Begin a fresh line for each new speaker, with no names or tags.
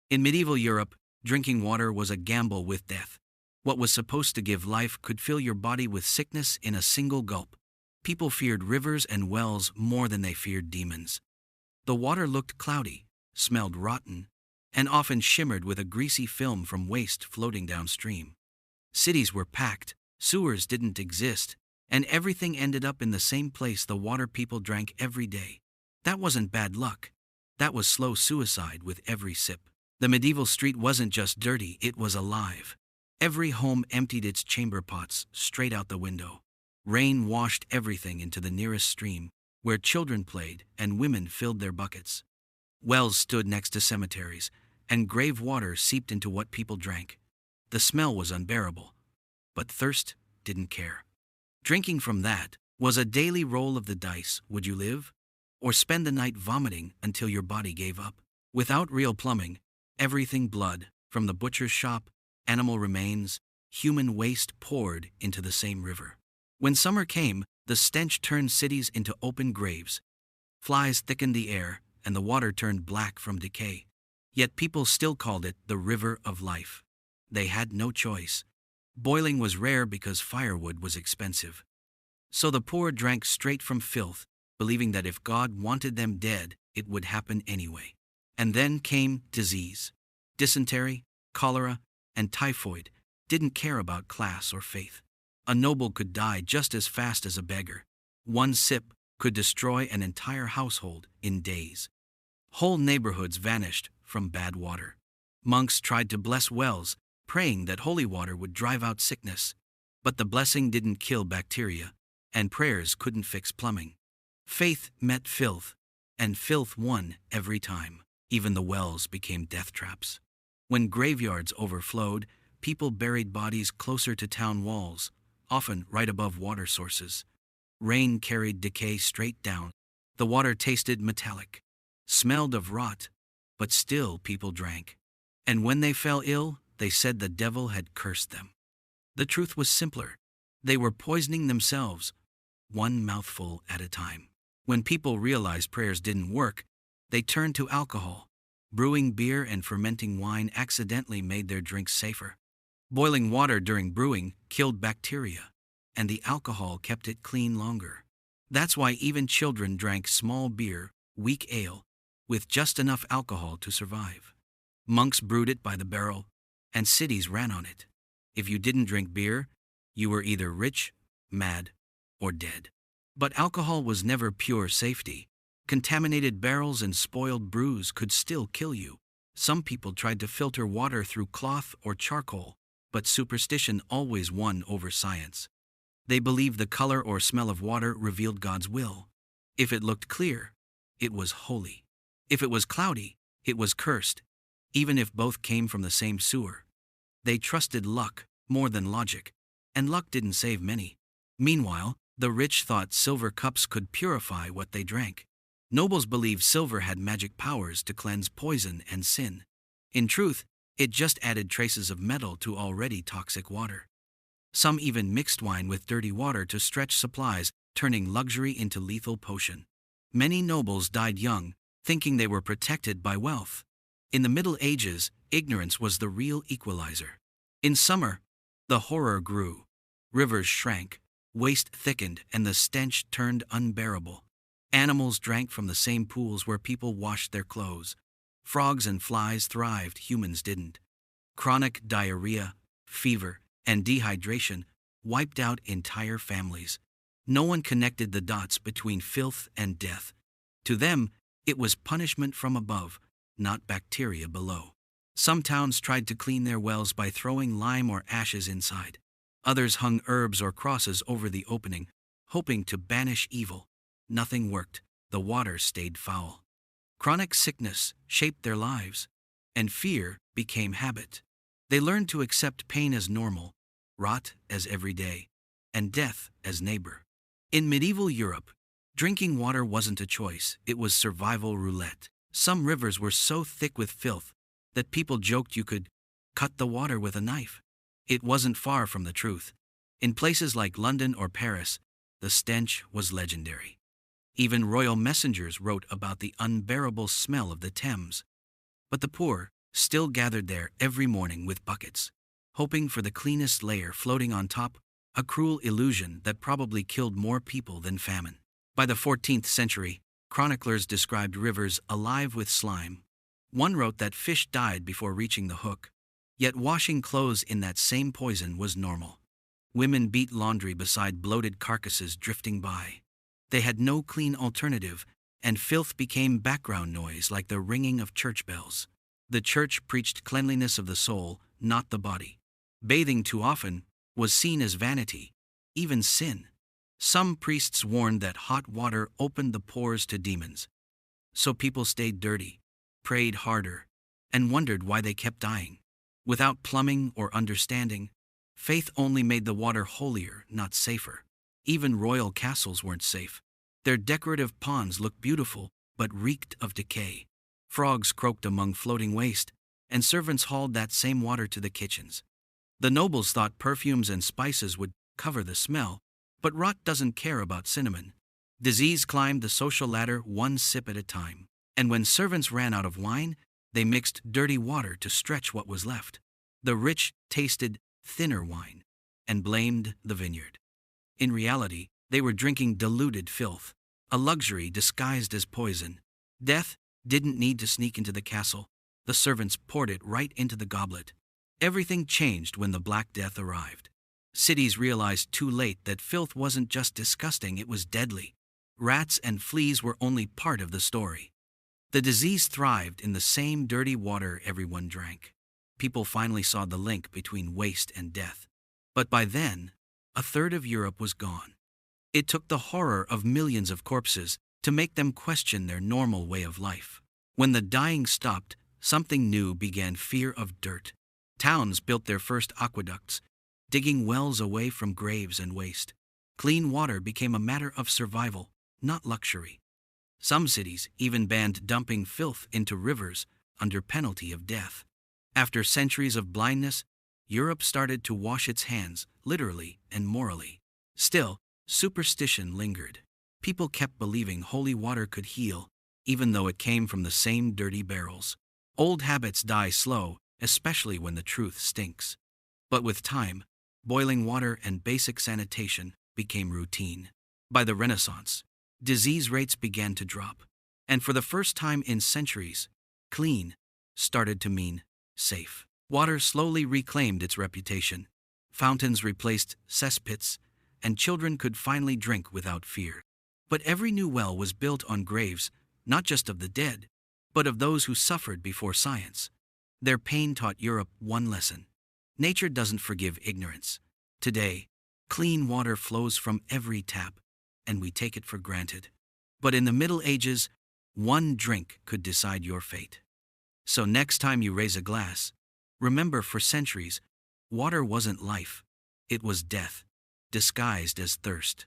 In medieval Europe, drinking water was a gamble with death. What was supposed to give life could fill your body with sickness in a single gulp. People feared rivers and wells more than they feared demons. The water looked cloudy, smelled rotten, and often shimmered with a greasy film from waste floating downstream. Cities were packed, sewers didn't exist, and everything ended up in the same place the water people drank every day. That wasn't bad luck. That was slow suicide with every sip. The medieval street wasn't just dirty, it was alive. Every home emptied its chamber pots straight out the window. Rain washed everything into the nearest stream, where children played and women filled their buckets. Wells stood next to cemeteries, and grave water seeped into what people drank. The smell was unbearable, but thirst didn't care. Drinking from that was a daily roll of the dice. Would you live? Or spend the night vomiting until your body gave up? Without real plumbing, everything blood, from the butcher's shop, animal remains, human waste poured into the same river. When summer came, the stench turned cities into open graves. Flies thickened the air, and the water turned black from decay. Yet people still called it the river of life. They had no choice. Boiling was rare because firewood was expensive. So the poor drank straight from filth, believing that if God wanted them dead, it would happen anyway. And then came disease. Dysentery, cholera, and typhoid didn't care about class or faith. A noble could die just as fast as a beggar. One sip could destroy an entire household in days. Whole neighborhoods vanished from bad water. Monks tried to bless wells, praying that holy water would drive out sickness. But the blessing didn't kill bacteria, and prayers couldn't fix plumbing. Faith met filth, and filth won every time. Even the wells became death traps. When graveyards overflowed, people buried bodies closer to town walls, often right above water sources. Rain carried decay straight down. The water tasted metallic, smelled of rot, but still people drank. And when they fell ill, they said the devil had cursed them. The truth was simpler. They were poisoning themselves, one mouthful at a time. When people realized prayers didn't work, they turned to alcohol. Brewing beer and fermenting wine accidentally made their drinks safer. Boiling water during brewing killed bacteria, and the alcohol kept it clean longer. That's why even children drank small beer, weak ale, with just enough alcohol to survive. Monks brewed it by the barrel, and cities ran on it. If you didn't drink beer, you were either rich, mad, or dead. But alcohol was never pure safety. Contaminated barrels and spoiled brews could still kill you. Some people tried to filter water through cloth or charcoal, but superstition always won over science. They believed the color or smell of water revealed God's will. If it looked clear, it was holy. If it was cloudy, it was cursed, even if both came from the same sewer. They trusted luck more than logic, and luck didn't save many. Meanwhile, the rich thought silver cups could purify what they drank. Nobles believed silver had magic powers to cleanse poison and sin. In truth, it just added traces of metal to already toxic water. Some even mixed wine with dirty water to stretch supplies, turning luxury into lethal potion. Many nobles died young, thinking they were protected by wealth. In the Middle Ages, ignorance was the real equalizer. In summer, the horror grew. Rivers shrank, waste thickened, and the stench turned unbearable. Animals drank from the same pools where people washed their clothes. Frogs and flies thrived, humans didn't. Chronic diarrhea, fever, and dehydration wiped out entire families. No one connected the dots between filth and death. To them, it was punishment from above, not bacteria below. Some towns tried to clean their wells by throwing lime or ashes inside. Others hung herbs or crosses over the opening, hoping to banish evil. Nothing worked. The water stayed foul. Chronic sickness shaped their lives, and fear became habit. They learned to accept pain as normal, rot as everyday, and death as neighbor. In medieval Europe, drinking water wasn't a choice, it was survival roulette. Some rivers were so thick with filth that people joked you could cut the water with a knife. It wasn't far from the truth. In places like London or Paris, the stench was legendary. Even royal messengers wrote about the unbearable smell of the Thames. But the poor still gathered there every morning with buckets, hoping for the cleanest layer floating on top, a cruel illusion that probably killed more people than famine. By the 14th century, chroniclers described rivers alive with slime. One wrote that fish died before reaching the hook, yet washing clothes in that same poison was normal. Women beat laundry beside bloated carcasses drifting by. They had no clean alternative, and filth became background noise like the ringing of church bells. The church preached cleanliness of the soul, not the body. Bathing too often was seen as vanity, even sin. Some priests warned that hot water opened the pores to demons. So people stayed dirty, prayed harder, and wondered why they kept dying. Without plumbing or understanding, faith only made the water holier, not safer. Even royal castles weren't safe. Their decorative ponds looked beautiful, but reeked of decay. Frogs croaked among floating waste, and servants hauled that same water to the kitchens. The nobles thought perfumes and spices would cover the smell, but rot doesn't care about cinnamon. Disease climbed the social ladder one sip at a time, and when servants ran out of wine, they mixed dirty water to stretch what was left. The rich tasted thinner wine and blamed the vineyard. In reality, they were drinking diluted filth, a luxury disguised as poison. Death didn't need to sneak into the castle. The servants poured it right into the goblet. Everything changed when the Black Death arrived. Cities realized too late that filth wasn't just disgusting, it was deadly. Rats and fleas were only part of the story. The disease thrived in the same dirty water everyone drank. People finally saw the link between waste and death. But by then, a third of Europe was gone. It took the horror of millions of corpses to make them question their normal way of life. When the dying stopped, something new began: fear of dirt. Towns built their first aqueducts, digging wells away from graves and waste. Clean water became a matter of survival, not luxury. Some cities even banned dumping filth into rivers under penalty of death. After centuries of blindness, Europe started to wash its hands, literally and morally. Still, superstition lingered. People kept believing holy water could heal, even though it came from the same dirty barrels. Old habits die slow, especially when the truth stinks. But with time, boiling water and basic sanitation became routine. By the Renaissance, disease rates began to drop, and for the first time in centuries, clean started to mean safe. Water slowly reclaimed its reputation. Fountains replaced cesspits, and children could finally drink without fear. But every new well was built on graves, not just of the dead, but of those who suffered before science. Their pain taught Europe one lesson: nature doesn't forgive ignorance. Today, clean water flows from every tap, and we take it for granted. But in the Middle Ages, one drink could decide your fate. So next time you raise a glass, remember, for centuries, water wasn't life, it was death, disguised as thirst.